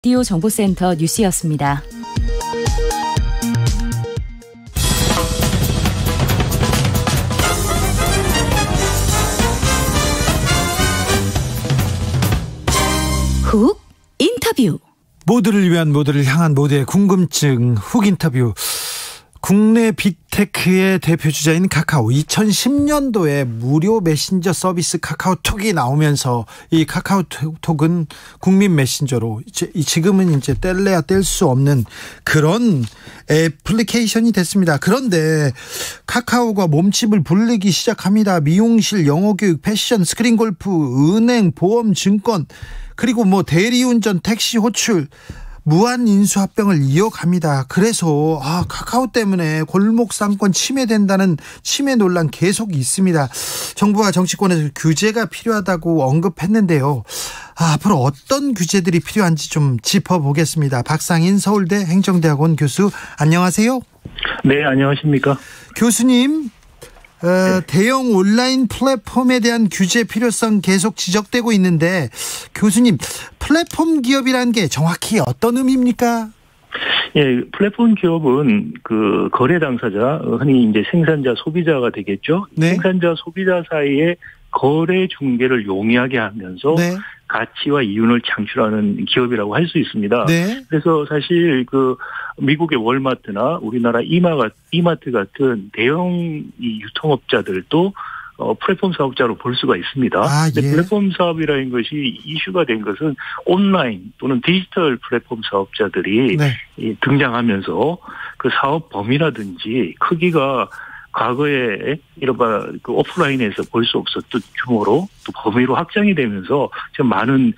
라디오 정보센터 뉴스였습니다. 훅 인터뷰. 모두를 위한, 모두를 향한, 모두의 궁금증 훅 인터뷰. 국내 빅테크의 대표주자인 카카오, 2010년도에 무료 메신저 서비스 카카오톡이 나오면서 이 카카오톡은 국민 메신저로 지금은 이제 뗄래야 뗄 수 없는 그런 애플리케이션이 됐습니다. 그런데 카카오가 몸집을 불리기 시작합니다. 미용실, 영어교육, 패션, 스크린 골프, 은행, 보험, 증권, 그리고 대리운전, 택시, 호출, 무한 인수합병을 이어갑니다. 그래서 카카오 때문에 골목 상권 침해된다는 침해 논란 계속 있습니다. 정부와 정치권에서 규제가 필요하다고 언급했는데요. 앞으로 어떤 규제들이 필요한지 좀 짚어보겠습니다. 박상인 서울대 행정대학원 교수, 안녕하세요. 네, 안녕하십니까. 교수님, 대형 온라인 플랫폼에 대한 규제 필요성 계속 지적되고 있는데, 교수님, 플랫폼 기업이라는 게 정확히 어떤 의미입니까? 예, 플랫폼 기업은 그 거래 당사자, 흔히 이제 생산자, 소비자가 되겠죠. 네. 생산자, 소비자 사이에 거래 중개를 용이하게 하면서 네. 가치와 이윤을 창출하는 기업이라고 할 수 있습니다. 네. 그래서 사실 그 미국의 월마트나 우리나라 이마트 같은 대형 유통업자들도 플랫폼 사업자로 볼 수가 있습니다. 근데 플랫폼 사업이라는 것이 이슈가 된 것은 온라인 또는 디지털 플랫폼 사업자들이 등장하면서 그 사업 범위라든지 크기가 과거에 이른바 그 오프라인에서 볼 수 없었던 규모로 또 범위로 확장이 되면서 지금 많은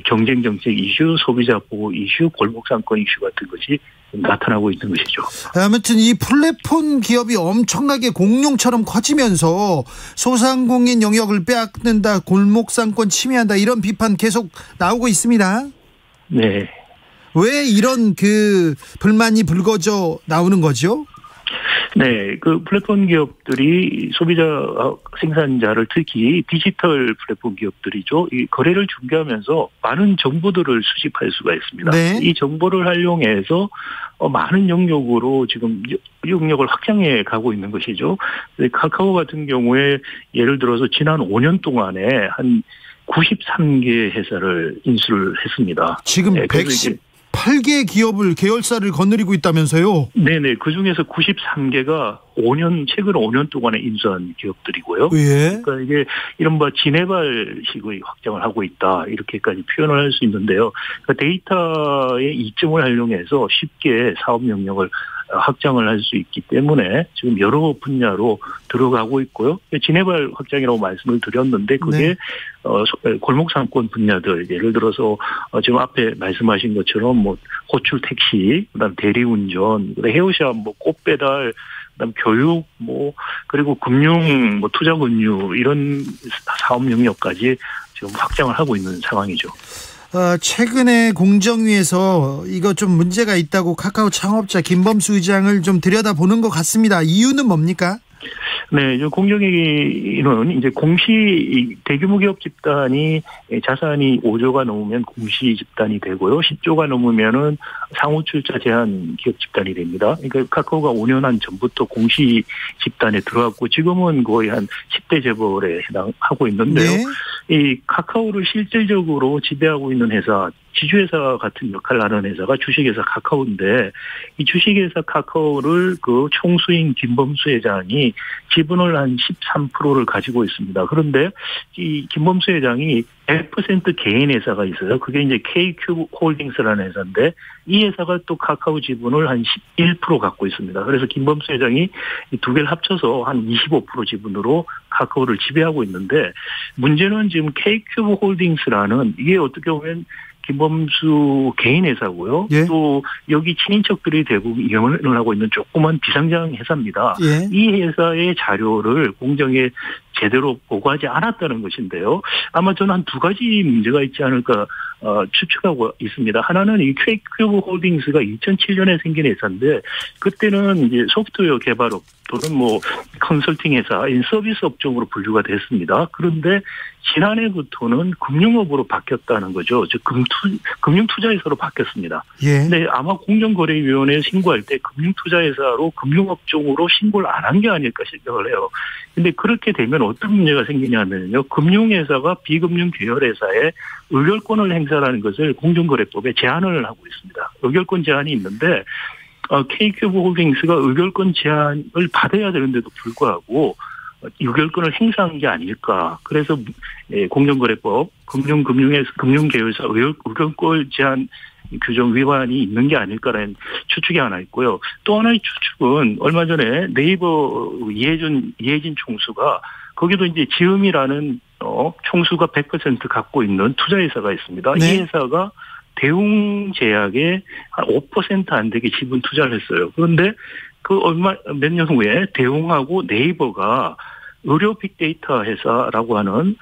경쟁 정책 이슈, 소비자 보호 이슈, 골목 상권 이슈 같은 것이 나타나고 있는 것이죠. 아무튼 이 플랫폼 기업이 엄청나게 공룡처럼 커지면서 소상공인 영역을 빼앗는다, 골목 상권 침해한다, 이런 비판 계속 나오고 있습니다. 네. 왜 이런 불만이 불거져 나오는 거죠? 네, 그 플랫폼 기업들이 소비자 생산자를, 특히 디지털 플랫폼 기업들이죠. 이 거래를 중개하면서 많은 정보들을 수집할 수가 있습니다. 네. 이 정보를 활용해서 많은 영역으로 지금 영역을 확장해 가고 있는 것이죠. 카카오 같은 경우에 예를 들어서 지난 5년 동안에 한 93개 회사를 인수를 했습니다. 지금 118개 계열사를 거느리고 있다면서요? 네네. 그중에서 93개가 최근 5년 동안에 인수한 기업들이고요. 예. 그러니까 이게 이른바 지네발식의 확장을 하고 있다, 이렇게까지 표현을 할 수 있는데요. 그러니까 데이터의 이점을 활용해서 쉽게 사업 영역을 확장을 할 수 있기 때문에 지금 여러 분야로 들어가고 있고요. 지네발 확장이라고 말씀을 드렸는데 그게 골목 상권 분야들, 예를 들어서 지금 앞에 말씀하신 것처럼 호출, 택시, 그다음 대리운전, 헤어샵, 꽃배달, 그다음 교육, 그리고 금융, 투자금융, 이런 사업 영역까지 지금 확장을 하고 있는 상황이죠. 최근에 공정위에서 이거 좀 문제가 있다고 카카오 창업자 김범수 의장을 좀 들여다보는 것 같습니다. 이유는 뭡니까? 네, 공정위는 이제 대규모 기업 집단이 자산이 5조가 넘으면 공시 집단이 되고요. 10조가 넘으면은 상호 출자 제한 기업 집단이 됩니다. 그러니까 카카오가 5년 한 전부터 공시 집단에 들어갔고 지금은 거의 한 10대 재벌에 해당하고 있는데요. 네. 이 카카오를 실질적으로 지배하고 있는 회사, 지주회사 같은 역할을 하는 회사가 주식회사 카카오인데, 이 주식회사 카카오를 그 총수인 김범수 회장이 지분을 한 13%를 가지고 있습니다. 그런데 이 김범수 회장이 100% 개인 회사가 있어요. 그게 이제 KQ 홀딩스라는 회사인데, 이 회사가 또 카카오 지분을 한 11% 갖고 있습니다. 그래서 김범수 회장이 이 두 개를 합쳐서 한 25% 지분으로 카카오를 지배하고 있는데, 문제는 지금 KQ 홀딩스라는, 이게 어떻게 보면 김범수 개인 회사고요. 예. 또 여기 친인척들이 대부분 이용을 하고 있는 조그만 비상장 회사입니다. 예. 이 회사의 자료를 공정에 제대로 보고하지 않았다는 것인데요. 아마 저는 한 두 가지 문제가 있지 않을까 추측하고 있습니다. 하나는 이 KQ 홀딩스가 2007년에 생긴 회사인데, 그때는 이제 소프트웨어 개발업 또는 컨설팅 회사, 서비스 업종으로 분류가 됐습니다. 그런데 지난해부터는 금융업으로 바뀌었다는 거죠. 즉 금융투자회사로 바뀌었습니다. 근데 아마 공정거래위원회에 신고할 때 금융투자회사로 금융업종으로 신고를 안 한 게 아닐까 생각을 해요. 근데 그렇게 되면 어떤 문제가 생기냐면요. 금융회사가 비금융 계열회사에 의결권을 행사하는 것을 공정거래법에 제한을 하고 있습니다. 의결권 제한이 있는데 K큐브홀딩스가 의결권 제한을 받아야 되는데도 불구하고 의결권을 행사한 게 아닐까. 그래서 공정거래법 금융계열사 의결권 제한 규정 위반이 있는 게 아닐까라는 추측이 하나 있고요. 또 하나의 추측은 얼마 전에 네이버 이혜진 총수가 거기도 이제 지음이라는 총수가 100% 갖고 있는 투자회사가 있습니다. 네. 이 회사가 대웅제약에 한 5% 안 되게 지분 투자를 했어요. 그런데 몇 년 후에 대웅하고 네이버가 의료 빅데이터 회사라고 하는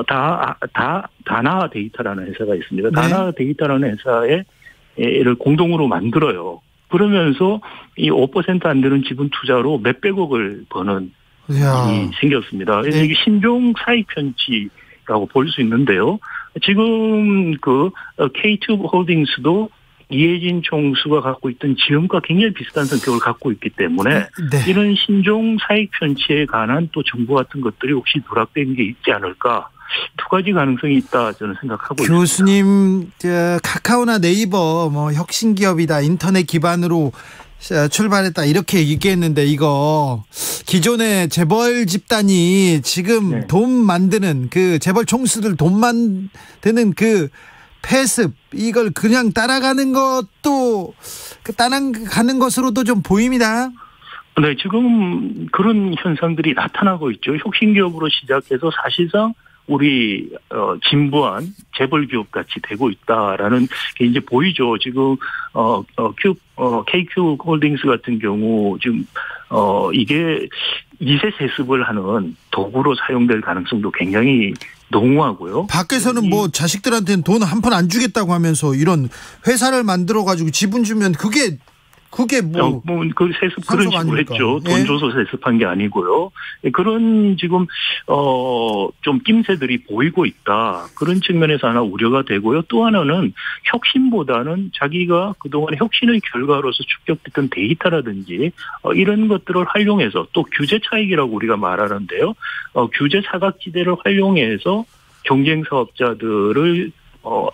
다나 데이터라는 회사가 있습니다. 네. 다나 데이터라는 회사를 공동으로 만들어요. 그러면서 이 5% 안 되는 지분 투자로 몇백억을 버는 일이 생겼습니다. 그래서 이게 신종 사익 편취라고 볼 수 있는데요. 지금 K2 홀딩스도 이혜진 총수가 갖고 있던 지음과 굉장히 비슷한 성격을 갖고 있기 때문에 이런 신종 사익 편취에 관한 또 정보 같은 것들이 혹시 누락된 게 있지 않을까. 두 가지 가능성이 있다 저는 생각하고 있습니다. 교수님, 카카오나 네이버 혁신 기업이다, 인터넷 기반으로 출발했다 이렇게 얘기했는데 이거 기존의 재벌 집단이 지금 돈 만드는 재벌 총수들 돈 만드는 패습 이걸 그냥 따라가는 것도 따라가는 것으로도 좀 보입니다. 네, 지금 그런 현상들이 나타나고 있죠. 혁신기업으로 시작해서 사실상 우리 진부한 재벌 기업 같이 되고 있다라는 게 이제 보이죠. 지금 KQ 홀딩스 같은 경우 지금 이게 이세 세습을 하는 도구로 사용될 가능성도 굉장히 농후하고요. 밖에서는 자식들한테는 돈 한 푼 안 주겠다고 하면서 이런 회사를 만들어 가지고 지분 주면 그게 그 세습 그런 식으로 아닙니까? 했죠. 돈 줘서 세습한 게 아니고요. 그런 지금 좀 낌새들이 보이고 있다. 그런 측면에서 하나 우려가 되고요. 또 하나는 혁신보다는 자기가 그동안의 혁신의 결과로서 축적됐던 데이터라든지 이런 것들을 활용해서 또 규제 차익이라고 우리가 말하는데요. 규제 사각지대를 활용해서 경쟁 사업자들을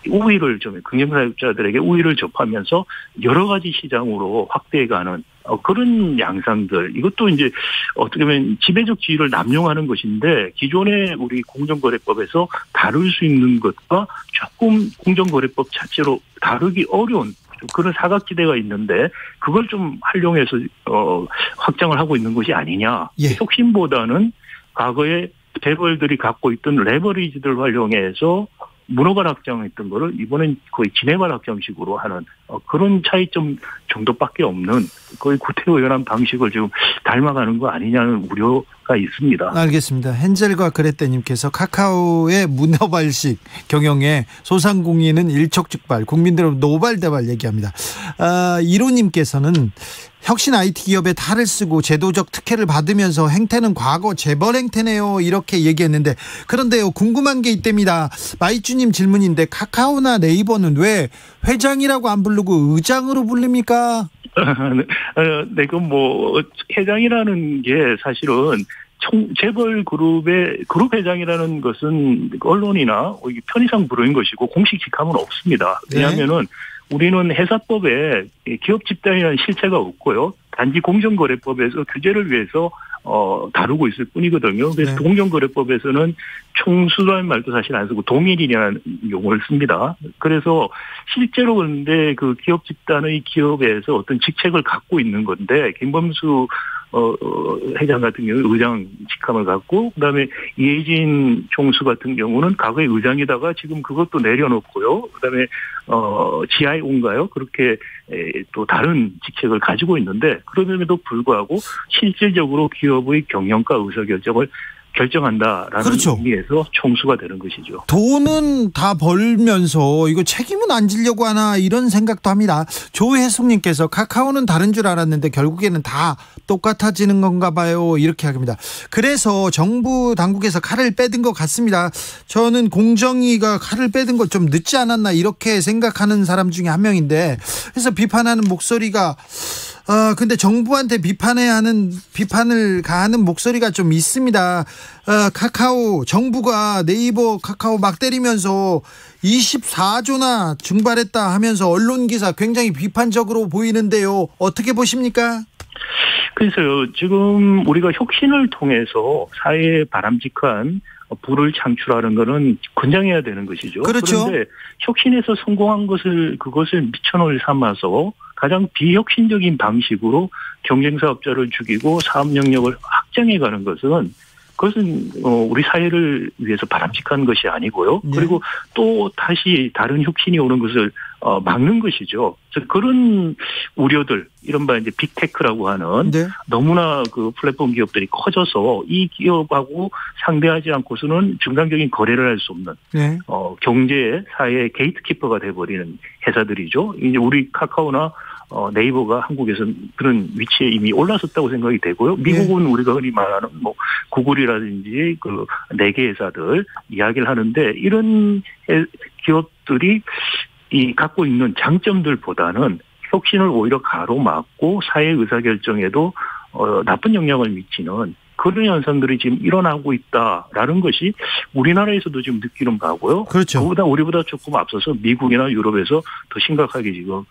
우위를 경쟁사업자들에게 우위를 접하면서 여러 가지 시장으로 확대해가는 그런 양상들. 이것도 이제 어떻게 보면 지배적 지위를 남용하는 것인데 기존의 우리 공정거래법에서 다룰 수 있는 것과 조금 공정거래법 자체로 다루기 어려운 그런 사각지대가 있는데 그걸 좀 활용해서 확장을 하고 있는 것이 아니냐. 혁신보다는 과거에 재벌들이 갖고 있던 레버리지를 활용해서 문어발 확장했던 거를 이번엔 거의 지네발 확장식으로 하는 그런 차이점 정도밖에 없는 거의 구태의연한 방식을 지금 닮아가는 거 아니냐는 우려가 있습니다. 알겠습니다. 헨젤과 그레테님께서 카카오의 문어발식 경영에 소상공인은 일촉즉발, 국민들은 노발대발 얘기합니다. 1호님께서는 혁신 IT 기업에 탈을 쓰고 제도적 특혜를 받으면서 행태는 과거 재벌 행태네요 이렇게 얘기했는데 그런데요 궁금한 게 있답니다. 마이쭈님 질문인데 카카오나 네이버는 왜 회장이라고 안 부르고 의장으로 부릅니까? 네, 그건 회장이라는 게 사실은 재벌 그룹의 그룹 회장이라는 것은 언론이나 편의상 부르는 것이고 공식 직함은 없습니다. 왜냐하면은 우리는 회사법에 기업 집단이라는 실체가 없고요. 단지 공정거래법에서 규제를 위해서 다루고 있을 뿐이거든요. 그래서 공정거래법에서는 총수라는 말도 사실 안 쓰고 동일이라는 용어를 씁니다. 그래서 실제로 그런데 그 기업 집단의 기업에서 어떤 직책을 갖고 있는 건데 김범수 회장 같은 경우 의장 직함을 갖고 그다음에 이혜진 총수 같은 경우는 과거에 의장이다가 지금 그것도 내려놓고요. 그다음에 GIO인가요? 그렇게 또 다른 직책을 가지고 있는데 그럼에도 불구하고 실질적으로 기업의 경영과 의사결정을 결정한다라는 그렇죠. 의미에서 총수가 되는 것이죠. 돈은 다 벌면서 이거 책임은 안 지려고 하나 이런 생각도 합니다. 조혜숙님께서 카카오는 다른 줄 알았는데 결국에는 다 똑같아지는 건가 봐요. 이렇게 합니다. 그래서 정부 당국에서 칼을 빼든 것 같습니다. 저는 공정위가 칼을 빼든 것 좀 늦지 않았나 이렇게 생각하는 사람 중에 한 명인데, 그래서 비판하는 목소리가 근데 정부한테 비판을 가하는 목소리가 좀 있습니다. 카카오, 정부가 네이버 카카오 막 때리면서 24조나 증발했다 하면서 언론 기사 굉장히 비판적으로 보이는데요. 어떻게 보십니까? 그래서요, 지금 우리가 혁신을 통해서 사회에 바람직한 부를 창출하는 것은 권장해야 되는 것이죠. 그렇죠. 그런데 혁신에서 성공한 그것을 미천을 삼아서 가장 비혁신적인 방식으로 경쟁사업자를 죽이고 사업 영역을 확장해가는 것은 우리 사회를 위해서 바람직한 것이 아니고요. 네. 그리고 또 다시 다른 혁신이 오는 것을 막는 것이죠. 그래서 그런 우려들, 이른바 이제 빅테크라고 하는 네. 너무나 그 플랫폼 기업들이 커져서 이 기업하고 상대하지 않고서는 정상적인 거래를 할 수 없는 네. 경제 사회의 게이트키퍼가 돼버리는 회사들이죠. 이제 우리 카카오나 네이버가 한국에서는 그런 위치에 이미 올라섰다고 생각이 되고요. 미국은 우리가 흔히 말하는 구글이라든지 그 4개 회사들 이야기를 하는데, 이런 기업들이 갖고 있는 장점들보다는 혁신을 오히려 가로막고 사회 의사결정에도 나쁜 영향을 미치는 그런 현상들이 지금 일어나고 있다라는 것이 우리나라에서도 지금 느끼는 바고요. 그렇죠. 우리보다 조금 앞서서 미국이나 유럽에서 더 심각하게 지금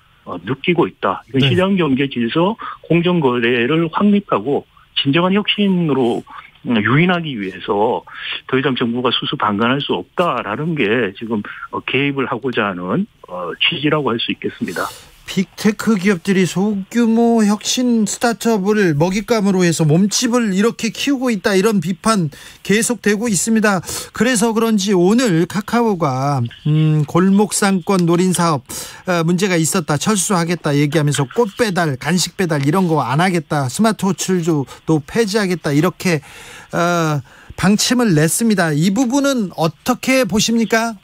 느끼고 있다. 이건 네. 시장 경제 질서, 공정 거래를 확립하고 진정한 혁신으로 유인하기 위해서 더 이상 정부가 수수방관할 수 없다라는 게 지금 개입을 하고자 하는 취지라고 할 수 있겠습니다. 빅테크 기업들이 소규모 혁신 스타트업을 먹잇감으로 해서 몸집을 이렇게 키우고 있다, 이런 비판 계속되고 있습니다. 그래서 그런지 오늘 카카오가 골목상권 노린 사업 문제가 있었다, 철수하겠다 얘기하면서 꽃 배달, 간식 배달 이런 거 안 하겠다, 스마트워치도 또 폐지하겠다, 이렇게 방침을 냈습니다. 이 부분은 어떻게 보십니까?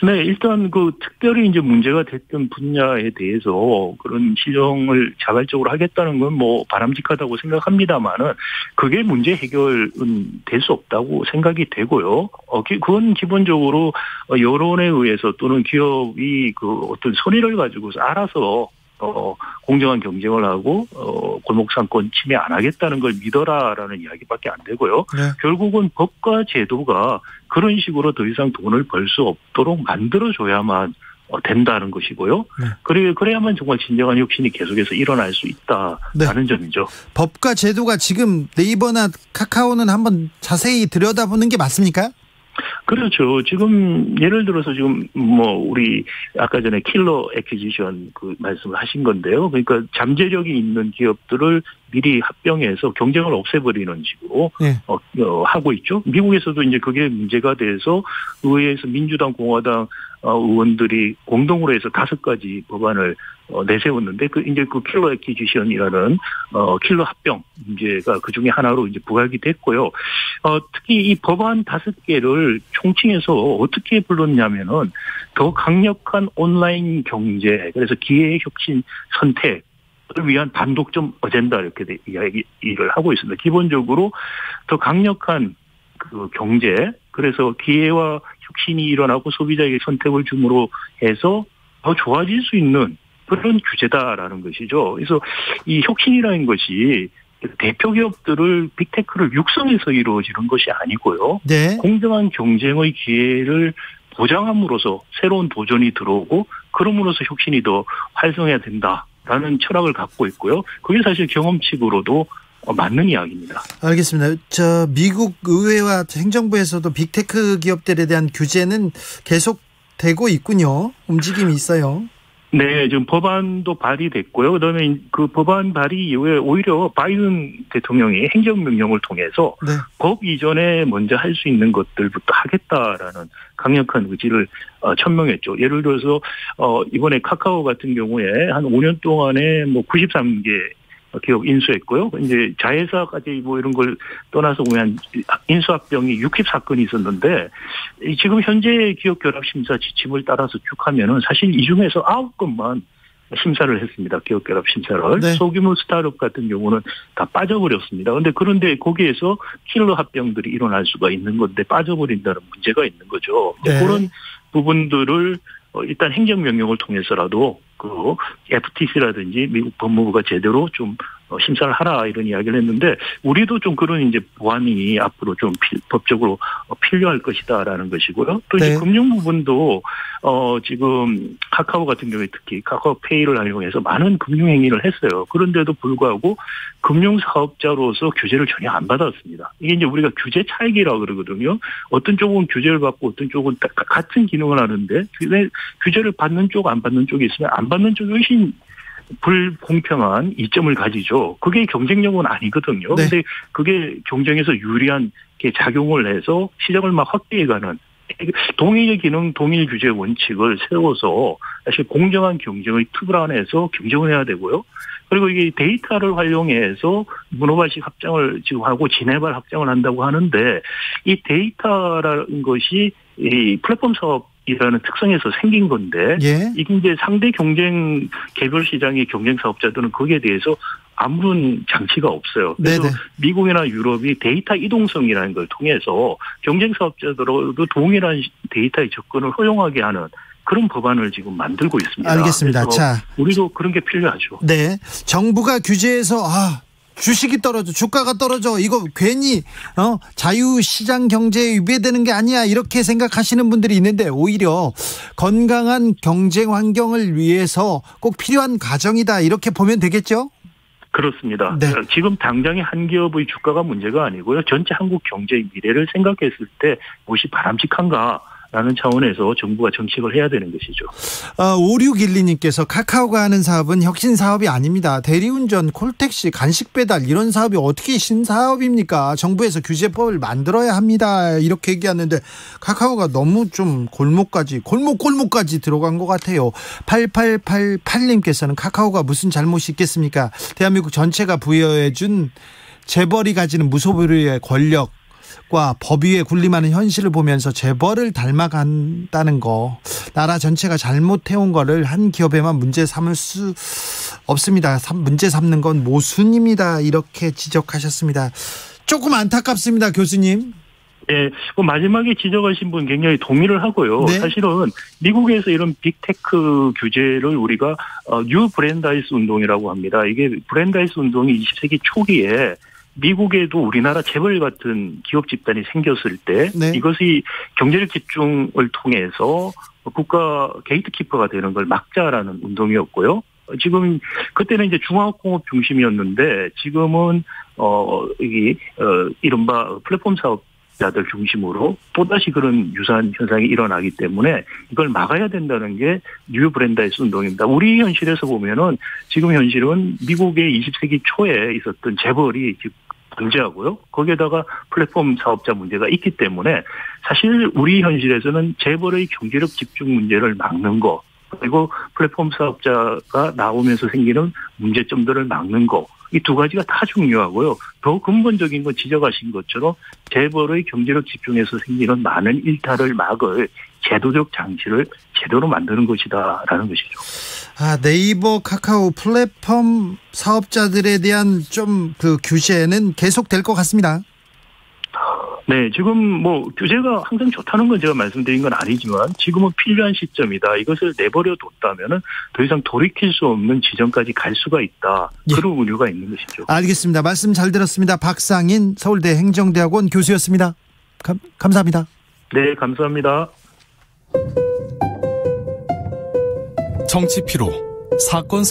네, 일단 특별히 이제 문제가 됐던 분야에 대해서 그런 시정을 자발적으로 하겠다는 건 바람직하다고 생각합니다만은, 그게 문제 해결은 될 수 없다고 생각이 되고요. 그건 기본적으로 여론에 의해서 또는 기업이 어떤 선의를 가지고서 알아서 공정한 경쟁을 하고 골목상권 침해 안 하겠다는 걸 믿어라라는 이야기밖에 안 되고요. 네. 결국은 법과 제도가 그런 식으로 더 이상 돈을 벌 수 없도록 만들어줘야만 된다는 것이고요. 네. 그래야만 정말 진정한 혁신이 계속해서 일어날 수 있다라는 네. 점이죠. 법과 제도가 지금 네이버나 카카오는 한번 자세히 들여다보는 게 맞습니까? 그렇죠. 지금 예를 들어서 지금 우리 아까 전에 킬러 애퀴지션 말씀을 하신 건데요. 그러니까 잠재력이 있는 기업들을 미리 합병해서 경쟁을 없애버리는 식으로 네. 하고 있죠. 미국에서도 이제 그게 문제가 돼서 의회에서 민주당, 공화당 의원들이 공동으로 해서 5가지 법안을 내세웠는데 이제 킬러 애퀴지션이라는 킬러 합병 문제가 그 중에 하나로 이제 부각이 됐고요. 특히 이 법안 5개를 총칭해서 어떻게 불렀냐면은 더 강력한 온라인 경제, 그래서 기회 혁신 선택 을 위한 단독점 어젠다, 이렇게 이야기를 하고 있습니다. 기본적으로 더 강력한 경제, 그래서 기회와 혁신이 일어나고 소비자에게 선택을 줌으로 해서 더 좋아질 수 있는 그런 규제다라는 것이죠. 그래서 이 혁신이라는 것이 대표 기업들을 빅테크를 육성해서 이루어지는 것이 아니고요. 네. 공정한 경쟁의 기회를 보장함으로써 새로운 도전이 들어오고 그럼으로써 혁신이 더 활성해야 된다라는 철학을 갖고 있고요. 그게 사실 경험칙으로도 맞는 이야기입니다. 알겠습니다. 미국 의회와 행정부에서도 빅테크 기업들에 대한 규제는 계속되고 있군요. 움직임이 있어요. 네, 지금 법안도 발의됐고요. 그다음에 그 법안 발의 이후에 오히려 바이든 대통령이 행정명령을 통해서 네. 법 이전에 먼저 할 수 있는 것들부터 하겠다라는 강력한 의지를 천명했죠. 예를 들어서 이번에 카카오 같은 경우에 한 5년 동안에 93개 기업 인수했고요. 이제 자회사까지 뭐 이런 걸 떠나서 보면 인수합병이 60사건이 있었는데 지금 현재 기업 결합 심사 지침을 따라서 쭉 하면은 사실 이 중에서 9건만 심사를 했습니다. 기업 결합 심사를. 네. 소규모 스타트업 같은 경우는 다 빠져버렸습니다. 그런데 거기에서 킬러 합병들이 일어날 수가 있는 건데 빠져버린다는 문제가 있는 거죠. 네. 그런 부분들을 일단 행정명령을 통해서라도 그 FTC라든지 미국 법무부가 제대로 좀 심사를 하라 이런 이야기를 했는데 우리도 좀 그런 이제 보완이 앞으로 좀 법적으로 필요할 것이다라는 것이고요. 또 이제 네. 금융 부분도 지금 카카오 같은 경우에 특히 카카오페이를 활용해서 많은 금융 행위를 했어요. 그런데도 불구하고 금융 사업자로서 규제를 전혀 안 받았습니다. 이게 이제 우리가 규제 차익이라고 그러거든요. 어떤 쪽은 규제를 받고 어떤 쪽은 같은 기능을 하는데 규제를 받는 쪽 안 받는 쪽이 있으면 안 받는 쪽이 훨씬 불공평한 이점을 가지죠. 그게 경쟁력은 아니거든요. 네. 근데 그게 경쟁에서 유리한 게 작용을 해서 시장을 막 확대해가는 동일 기능, 동일 규제 원칙을 세워서 사실 공정한 경쟁의 틀 안에서 경쟁을 해야 되고요. 그리고 이게 데이터를 활용해서 문어발식 확장을 지금 하고 지네발 확장을 한다고 하는데 이 데이터라는 것이 이 플랫폼 사업이라는 특성에서 생긴 건데 예. 이게 이제 상대 경쟁 개별 시장의 경쟁 사업자들은 거기에 대해서 아무런 장치가 없어요. 그래서 네네. 미국이나 유럽이 데이터 이동성이라는 걸 통해서 경쟁 사업자들도 동일한 데이터의 접근을 허용하게 하는 그런 법안을 지금 만들고 있습니다. 알겠습니다. 자, 우리도 그런 게 필요하죠. 네. 정부가 규제해서 주식이 떨어져, 주가가 떨어져. 이거 괜히 자유시장 경제에 위배되는 게 아니야. 이렇게 생각하시는 분들이 있는데 오히려 건강한 경쟁 환경을 위해서 꼭 필요한 과정이다. 이렇게 보면 되겠죠? 그렇습니다. 네. 지금 당장의 한 기업의 주가가 문제가 아니고요. 전체 한국 경제의 미래를 생각했을 때 무엇이 바람직한가라는 차원에서 정부가 정책을 해야 되는 것이죠. 5612님께서 카카오가 하는 사업은 혁신 사업이 아닙니다. 대리운전, 콜택시, 간식 배달 이런 사업이 어떻게 신사업입니까? 정부에서 규제법을 만들어야 합니다. 이렇게 얘기하는데 카카오가 너무 좀 골목까지 들어간 것 같아요. 8888님께서는 카카오가 무슨 잘못이 있겠습니까? 대한민국 전체가 부여해준 재벌이 가지는 무소불위의 권력 과 법 위에 군림하는 현실을 보면서 재벌을 닮아간다는 거, 나라 전체가 잘못해온 거를 한 기업에만 문제 삼을 수 없습니다. 문제 삼는 건 모순입니다. 이렇게 지적하셨습니다. 조금 안타깝습니다, 교수님. 네, 마지막에 지적하신 분 굉장히 동의를 하고요. 네. 사실은 미국에서 이런 빅테크 규제를 우리가 뉴 브랜다이스 운동이라고 합니다. 이게 브랜다이스 운동이 20세기 초기에 미국에도 우리나라 재벌 같은 기업 집단이 생겼을 때 네. 이것이 경제력 집중을 통해서 국가 게이트키퍼가 되는 걸 막자라는 운동이었고요. 지금 그때는 이제 중화공업 중심이었는데 지금은 이른바 플랫폼 사업자들 중심으로 또다시 그런 유사한 현상이 일어나기 때문에 이걸 막아야 된다는 게 뉴 브랜다이스 운동입니다. 우리 현실에서 보면은 지금 현실은 미국의 20세기 초에 있었던 재벌이 지금 존재하고요. 거기에다가 플랫폼 사업자 문제가 있기 때문에 사실 우리 현실에서는 재벌의 경제력 집중 문제를 막는 거, 그리고 플랫폼 사업자가 나오면서 생기는 문제점들을 막는 거, 이 두 가지가 다 중요하고요. 더 근본적인 건 지적하신 것처럼 재벌의 경제력 집중에서 생기는 많은 일탈을 막을 제도적 장치를 제대로 만드는 것이다라는 것이죠. 네이버, 카카오 플랫폼 사업자들에 대한 좀 그 규제는 계속될 것 같습니다. 네, 지금 규제가 항상 좋다는 건 제가 말씀드린 건 아니지만 지금은 필요한 시점이다. 이것을 내버려 뒀다면은 더 이상 돌이킬 수 없는 지점까지 갈 수가 있다. 그런 우려가 있는 것이죠. 알겠습니다. 말씀 잘 들었습니다. 박상인 서울대 행정대학원 교수였습니다. 감사합니다. 네, 감사합니다. 정치 피로, 사건